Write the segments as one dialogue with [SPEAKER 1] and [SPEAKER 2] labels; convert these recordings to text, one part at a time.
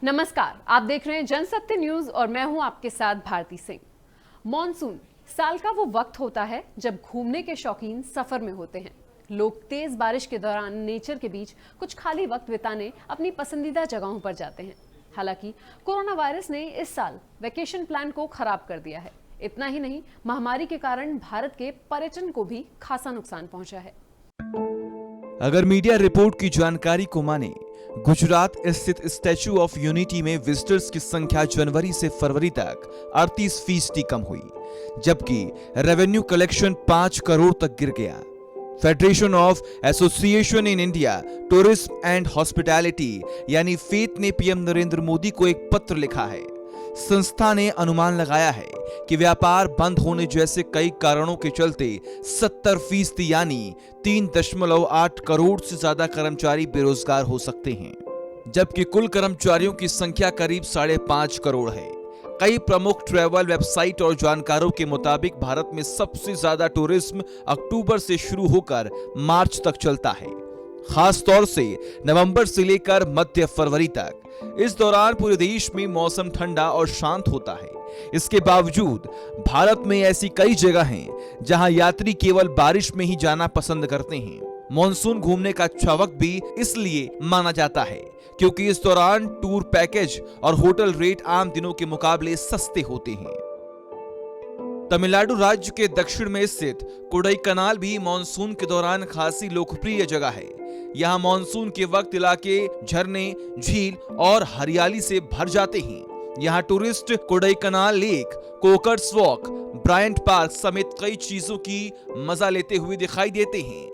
[SPEAKER 1] नमस्कार, आप देख रहे हैं जनसत्य न्यूज और मैं हूं आपके साथ भारती सिंह। मॉनसून साल का वो वक्त होता है जब घूमने के शौकीन सफर में होते हैं। लोग तेज बारिश के दौरान नेचर के बीच कुछ खाली वक्त बिताने अपनी पसंदीदा जगहों पर जाते हैं। हालांकि कोरोना वायरस ने इस साल वेकेशन प्लान को खराब कर दिया है। इतना ही नहीं, महामारी के कारण भारत के पर्यटन को भी खासा नुकसान पहुंचा है।
[SPEAKER 2] अगर मीडिया रिपोर्ट की जानकारी को माने, गुजरात स्थित स्टैच्यू ऑफ यूनिटी में विजिटर्स की संख्या जनवरी से फरवरी तक 38% कम हुई, जबकि रेवेन्यू कलेक्शन 5 करोड़ तक गिर गया। Federation of association in India tourism and hospitality यानी फेट ने पीएम नरेंद्र मोदी को एक पत्र लिखा है। संस्था ने अनुमान लगाया है कि व्यापार बंद होने जैसे कई कारणों के चलते 70% यानी 3.8 करोड़ से ज्यादा कर्मचारी बेरोजगार हो सकते हैं, जबकि कुल कर्मचारियों की संख्या करीब 5.5 करोड़ है। कई प्रमुख ट्रैवल वेबसाइट और जानकारों के मुताबिक भारत में सबसे ज्यादा टूरिज्म अक्टूबर से शुरू होकर मार्च तक चलता है, खास तौर से नवंबर से लेकर मध्य फरवरी तक। इस दौरान पूरे देश में मौसम ठंडा और शांत होता है। इसके बावजूद भारत में ऐसी कई जगह हैं जहां यात्री केवल बारिश में ही जाना पसंद करते हैं। मॉनसून घूमने का अच्छा वक्त भी इसलिए माना जाता है क्योंकि इस दौरान टूर पैकेज और होटल रेट आम दिनों के मुकाबले सस्ते होते हैं। तमिलनाडु राज्य के दक्षिण में स्थित कोडाईकनाल भी मॉनसून के दौरान खासी लोकप्रिय जगह है। यहाँ मॉनसून के वक्त इलाके झरने, झील और हरियाली से भर जाते हैं। यहाँ tourist Kodaikanal lake, Coakers walk, Bryant park समेत कई चीजों की मजा लेते हुए दिखाई देते हैं।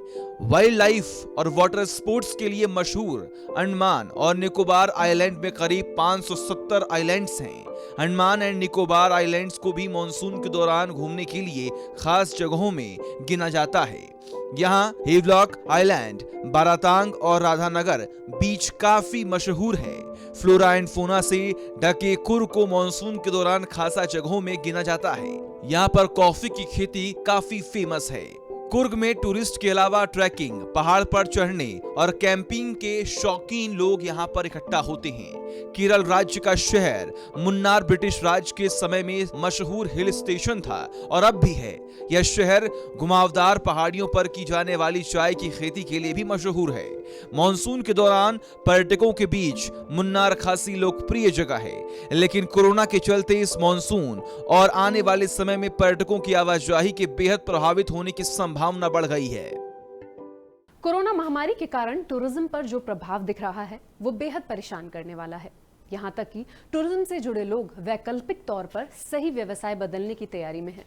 [SPEAKER 2] वाइल्ड लाइफ और वाटर स्पोर्ट्स के लिए मशहूर अंडमान और निकोबार आइलैंड में करीब 570 आइलैंड्स हैं। अंडमान एंड निकोबार आइलैंड्स को भी मॉनसून के दौरान घूमने के लिए खास जगहों में गिना जाता है। यहाँ हेवलॉक आइलैंड, बारातांग और राधानगर बीच काफी मशहूर है। फ्लोरा एंड फौना से ढके कुर्ग को मॉनसून के दौरान खासा जगहों में गिना जाता है। यहाँ पर कॉफी की खेती काफी फेमस है। कुर्ग में टूरिस्ट के अलावा ट्रैकिंग, पहाड़ पर चढ़ने और कैंपिंग के शौकीन लोग यहाँ पर इकट्ठा होते हैं। केरल राज्य का शहर मुन्नार ब्रिटिश राज के समय में मशहूर हिल स्टेशन था और अब भी है। यह शहर घुमावदार पहाड़ियों पर की जाने वाली चाय की खेती के लिए भी मशहूर है। मॉनसून के दौरान पर्यटकों के बीच मुन्नार खासी लोकप्रिय जगह है, लेकिन कोरोना के चलते इस मॉनसून और आने वाले समय में पर्यटकों की आवाजाही के बेहद प्रभावित होने की संभावना बढ़ गई है।
[SPEAKER 1] कोरोना महामारी के कारण टूरिज्म पर जो प्रभाव दिख रहा है वो बेहद परेशान करने वाला है। यहाँ तक कि टूरिज्म से जुड़े लोग वैकल्पिक तौर पर सही व्यवसाय बदलने की तैयारी में हैं।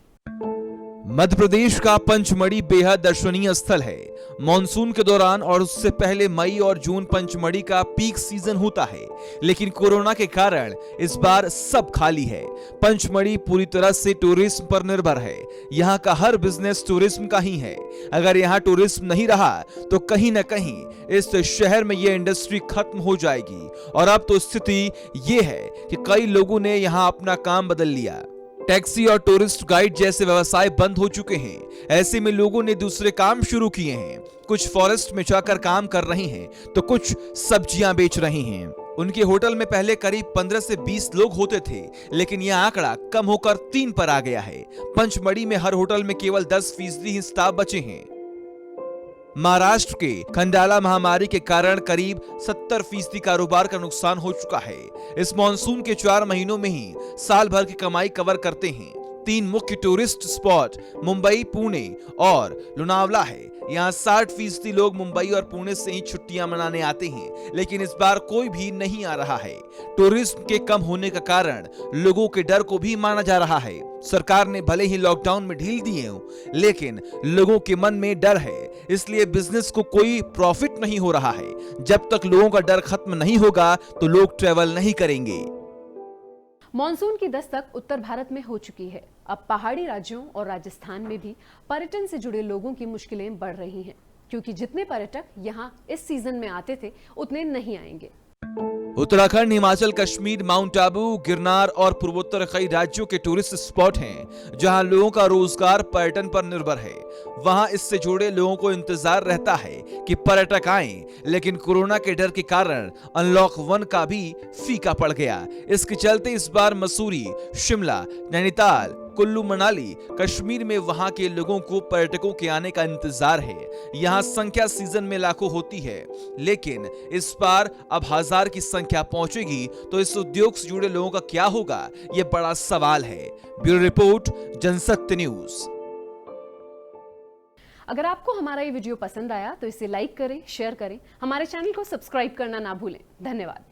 [SPEAKER 2] मध्य प्रदेश का पंचमढ़ी बेहद दर्शनीय स्थल है। मॉनसून के दौरान और उससे पहले मई और जून पंचमढ़ी का पीक सीजन होता है, लेकिन कोरोना के कारण इस बार सब खाली है। पंचमढ़ी पूरी तरह से टूरिज्म पर निर्भर है। यहाँ का हर बिजनेस टूरिज्म का ही है। अगर यहाँ टूरिज्म नहीं रहा तो कहीं न कहीं इस शहर में ये इंडस्ट्री खत्म हो जाएगी। और अब तो स्थिति ये है कि कई लोगों ने यहाँ अपना काम बदल लिया। टैक्सी और टूरिस्ट गाइड जैसे व्यवसाय बंद हो चुके हैं। ऐसे में लोगों ने दूसरे काम शुरू किए हैं। कुछ फॉरेस्ट में जाकर काम कर रहे हैं तो कुछ सब्जियां बेच रहे हैं। उनके होटल में पहले करीब 15 से 20 लोग होते थे, लेकिन यह आंकड़ा कम होकर 3 पर आ गया है। पंचमढ़ी में हर होटल में केवल 10% ही स्टाफ बचे हैं। महाराष्ट्र के खंडाला महामारी के कारण करीब 70% कारोबार का नुकसान हो चुका है। इस मॉनसून के 4 महीनों में ही साल भर की कमाई कवर करते हैं। 3 मुख्य टूरिस्ट स्पॉट मुंबई, पुणे और लोनावला है। यहाँ 60% लोग मुंबई और पुणे से ही छुट्टियां मनाने आते हैं, लेकिन इस बार कोई भी नहीं आ रहा है। टूरिज्म के कम होने का कारण लोगों के डर को भी माना जा रहा है। सरकार ने भले ही लॉकडाउन में ढील दिए हो, लेकिन लोगों के मन में डर है, इसलिए बिजनेस को कोई प्रॉफिट नहीं हो रहा है। जब तक लोगों का डर खत्म नहीं होगा तो लोग ट्रेवल नहीं करेंगे।
[SPEAKER 1] मॉनसून की दस्तक उत्तर भारत में हो चुकी है। अब पहाड़ी राज्यों और राजस्थान में भी पर्यटन से जुड़े लोगों की मुश्किलें बढ़ रही हैं, क्योंकि जितने पर्यटक यहाँ इस सीजन में आते थे उतने नहीं आएंगे।
[SPEAKER 2] उत्तराखंड, हिमाचल, कश्मीर, माउंट आबू, गिरनार और पूर्वोत्तर कई राज्यों के टूरिस्ट स्पॉट हैं जहां लोगों का रोजगार पर्यटन पर निर्भर है। वहां इससे जुड़े लोगों को इंतजार रहता है कि पर्यटक आएं, लेकिन कोरोना के डर के कारण अनलॉक 1 का भी फीका पड़ गया। इसके चलते इस बार मसूरी, शिमला, नैनीताल, कुल्लू मनाली, कश्मीर में वहां के लोगों को पर्यटकों के आने का इंतजार है। यहां संख्या सीजन में लाखों होती है, लेकिन इस बार अब 1000 की संख्या पहुंचेगी तो इस उद्योग से जुड़े लोगों का क्या होगा, यह बड़ा सवाल है। Bureau report, Jansatya news.
[SPEAKER 1] अगर आपको हमारा ये वीडियो पसंद आया तो इसे लाइक करें, शेयर करें, हमारे चैनल को सब्सक्राइब करना ना भूलें। धन्यवाद।